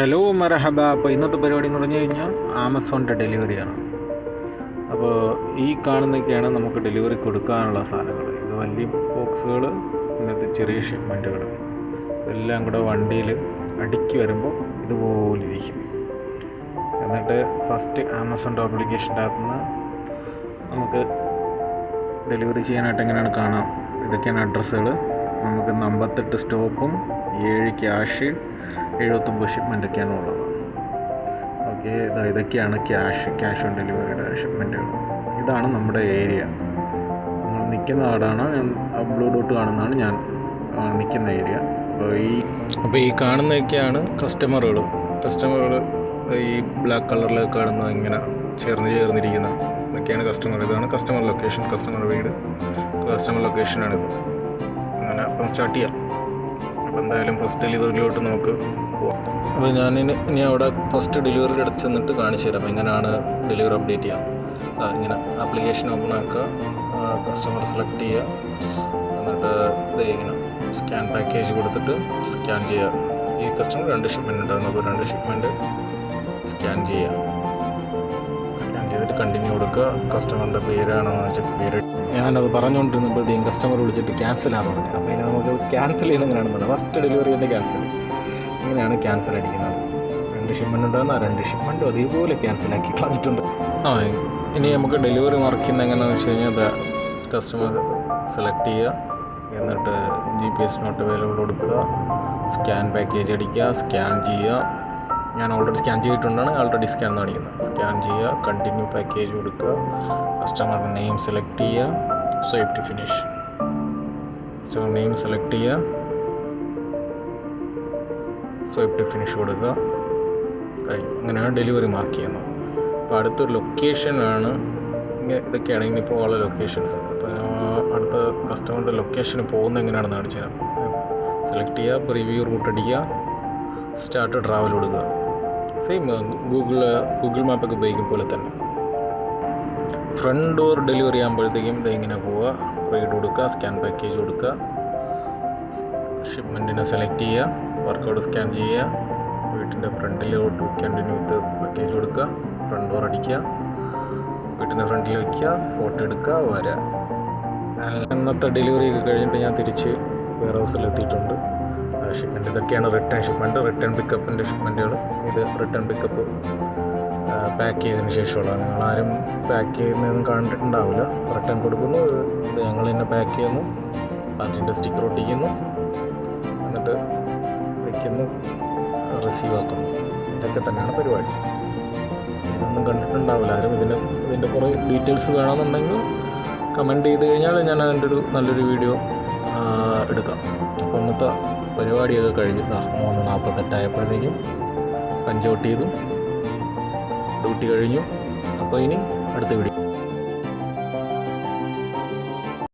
Hello മരഹബ. അപ്പോൾ ഇന്നത്തെ പരിപാടി എന്ന് പറഞ്ഞു കഴിഞ്ഞാൽ ആമസോണിൻ്റെ ഡെലിവറിയാണ്. അപ്പോൾ ഈ കാണുന്നതൊക്കെയാണ് നമുക്ക് ഡെലിവറി കൊടുക്കാനുള്ള സാധനങ്ങൾ. ഇത് വലിയ ബോക്സുകൾ, ഇന്നത്തെ ചെറിയ ഷിപ്മെൻറ്റുകൾ, ഇതെല്ലാം കൂടെ വണ്ടിയിൽ അടുക്കി വരുമ്പോൾ ഇതുപോലെ ഇരിക്കും. എന്നിട്ട് ഫസ്റ്റ് ആമസോണിൻ്റെ ആപ്ലിക്കേഷൻ്റെ അകത്തുനിന്ന് നമുക്ക് ഡെലിവറി ചെയ്യാനായിട്ട് എങ്ങനെയാണ് കാണാം. ഇതൊക്കെയാണ് അഡ്രസ്സുകൾ. നമുക്ക് 58 സ്റ്റോപ്പും 7 ക്യാഷ് 79 ഷിപ്മെൻറ്റൊക്കെയാണ് ഉള്ളത്. ഓക്കെ, ഇതൊക്കെയാണ് ക്യാഷ് ഓൺ ഡെലിവറിയുടെ ഷിപ്മെൻറ്റുകൾ. ഇതാണ് നമ്മുടെ ഏരിയ. നമ്മൾ നിൽക്കുന്ന ആടാണ് ബ്ലൂ ഡോട്ട് കാണുന്നതാണ് ഞാൻ നിൽക്കുന്ന ഏരിയ. അപ്പോൾ ഈ കാണുന്നതൊക്കെയാണ് കസ്റ്റമറുകൾ. ഈ ബ്ലാക്ക് കളറിൽ കാണുന്നത് ഇങ്ങനെ ചേർന്നിരിക്കുന്ന ഇതൊക്കെയാണ് കസ്റ്റമർ. ഇതാണ് കസ്റ്റമർ ലൊക്കേഷൻ, കസ്റ്റമർ വീട്, കസ്റ്റമർ ലൊക്കേഷനാണിത്. അങ്ങനെ അപ്പം സ്റ്റാർട്ട് ചെയ്യാം. അപ്പോൾ എന്തായാലും ഫസ്റ്റ് ഡെലിവറിയിലോട്ട് നമുക്ക് പോവാം. അപ്പോൾ ഇനി അവിടെ ഫസ്റ്റ് ഡെലിവറിയുടെ അടുത്ത് ചെന്നിട്ട് കാണിച്ചു തരാം എങ്ങനെയാണ് ഡെലിവറി അപ്ഡേറ്റ് ചെയ്യാം. ഇങ്ങനെ ആപ്ലിക്കേഷൻ ഓപ്പൺ ആക്കുക, കസ്റ്റമർ സെലക്ട് ചെയ്യുക, എന്നിട്ട് ഇങ്ങനെ സ്കാൻ പാക്കേജ് കൊടുത്തിട്ട് സ്കാൻ ചെയ്യുക. ഈ കസ്റ്റമർ 2 ഷിപ്മെൻറ്റ് ഉണ്ടായിരുന്നു, അപ്പോൾ 2 ഷിപ്മെൻറ്റ് സ്കാൻ ചെയ്യുക. സ്കാൻ ചെയ്തിട്ട് കണ്ടിന്യൂ കൊടുക്കുക. കസ്റ്റമറിൻ്റെ പേരാണോ എന്ന് വെച്ചാൽ പേര് ഞാനത് പറഞ്ഞുകൊണ്ടിരുന്നപ്പോഴത്തേക്കും കസ്റ്റമർ വിളിച്ചിട്ട് ക്യാൻസലാണെന്ന് പറഞ്ഞു. അപ്പോൾ ഇനി നമുക്ക് ക്യാൻസൽ ചെയ്യുന്ന എങ്ങനെയാണെന്ന് പറഞ്ഞു. ഫസ്റ്റ് ഡെലിവറി തന്നെ ക്യാൻസൽ. ഇങ്ങനെയാണ് ക്യാൻസൽ അടിക്കുന്നത്. 2 ഷിപ്മെൻറ്റ് ഉണ്ടാകുന്ന 2 ഷിപ്മെൻറ്റും അതേപോലെ ക്യാൻസലാക്കി കളഞ്ഞിട്ടുണ്ട്. ഇനി നമുക്ക് ഡെലിവറി മാർക്ക് ചെയ്യുന്നത് എങ്ങനെയാണെന്ന് വെച്ച് കഴിഞ്ഞാൽ കസ്റ്റമർ സെലക്ട് ചെയ്യുക, എന്നിട്ട് GPS നോട്ട് അവൈലബിൾ കൊടുക്കുക, സ്കാൻ പാക്കേജ് അടിക്കുക, സ്കാൻ ചെയ്യുക. ഞാൻ ഓൾറെഡി സ്കാൻ ചെയ്തിട്ടുണ്ടാണ്, ഓൾറെഡി സ്കാൻ കാണിക്കുന്നത്. സ്കാൻ ചെയ്യുക, കണ്ടിന്യൂ പാക്കേജ് കൊടുക്കുക, കസ്റ്റമറുടെ നെയിം സെലക്ട് ചെയ്യുക, swipe to finish. Customer name select ചെയ്യുക, സ്വൈപ്പ് ടു ഫിനിഷ് കൊടുക്കുക. കഴിഞ്ഞു. അങ്ങനെയാണ് ഡെലിവറി മാർക്ക് ചെയ്യുന്നത്. അപ്പോൾ അടുത്തൊരു ലൊക്കേഷനാണ്. ഇതൊക്കെയാണ് ഇനിയിപ്പോൾ ഉള്ള ലൊക്കേഷൻസ്. അപ്പോൾ അടുത്ത കസ്റ്റമറുടെ ലൊക്കേഷന് പോകുന്നത് എങ്ങനെയാണെന്ന് കാണിച്ചു തരാം. സെലക്ട് ചെയ്യുക, പ്രിവ്യൂ റൂട്ട് അടിക്കുക, സ്റ്റാർട്ട് ട്രാവൽ കൊടുക്കുക. സെയിം ഗൂഗിൾ മാപ്പൊക്കെ ഉപയോഗിക്കും പോലെ തന്നെ. ഫ്രണ്ട് ഡോർ ഡെലിവറി ആകുമ്പോഴത്തേക്കും ഇങ്ങനെ പോവുക, റൈഡ് കൊടുക്കുക, സ്കാൻ പാക്കേജ് കൊടുക്കുക, ഷിപ്മെൻറ്റിനെ സെലക്ട് ചെയ്യുക, വർക്കൗട്ട് സ്കാൻ ചെയ്യുക, വീട്ടിൻ്റെ ഫ്രണ്ടിലോട്ട് കണ്ടിന്യൂ വിത്ത് പാക്കേജ് കൊടുക്കുക, ഫ്രണ്ട് ഡോർ അടിക്കുക, വീട്ടിൻ്റെ ഫ്രണ്ടിൽ വയ്ക്കുക, ഫോട്ടോ എടുക്കുക, വരിക. ഇന്നത്തെ ഡെലിവറി ഒക്കെ കഴിഞ്ഞിട്ട് ഞാൻ തിരിച്ച് വെയർ ഹൗസിലെത്തിയിട്ടുണ്ട്. ഷിപ്മെൻറ്റ് ഇതൊക്കെയാണ് റിട്ടേൺ ഷിപ്മെൻറ്റ്, റിട്ടേൺ പിക്കപ്പിൻ്റെ ഷിപ്മെൻറ്റുകൾ. ഇത് റിട്ടേൺ പിക്കപ്പ് പാക്ക് ചെയ്തതിന് ശേഷമുള്ള. നിങ്ങളാരും പാക്ക് ചെയ്യുന്നതൊന്നും കണ്ടിട്ടുണ്ടാവില്ല. റിട്ടേൺ കൊടുക്കുന്നു, ഇത് ഞങ്ങൾ തന്നെ പാക്ക് ചെയ്യുന്നു, അതിൻ്റെ സ്റ്റിക്കർ ഒട്ടിക്കുന്നു, എന്നിട്ട് വയ്ക്കുന്നു, റിസീവ് ആക്കുന്നു. ഇതൊക്കെ തന്നെയാണ് പരിപാടി. ഇതൊന്നും കണ്ടിട്ടുണ്ടാവില്ല ആരും. ഇതിൻ്റെ കുറേ ഡീറ്റെയിൽസ് വേണമെന്നുണ്ടെങ്കിൽ കമൻറ്റ് ചെയ്ത് കഴിഞ്ഞാൽ ഞാൻ അതിൻ്റെ നല്ലൊരു വീഡിയോ എടുക്കാം. അപ്പോൾ ഇന്നത്തെ പരിപാടിയൊക്കെ കഴിഞ്ഞു. 3:48 ആയപ്പോഴത്തേക്കും പഞ്ച് ഔട്ട് ചെയ്തു, ഡ്യൂട്ടി കഴിഞ്ഞു. അപ്പോൾ ഇനി അടുത്ത വീഡിയോ.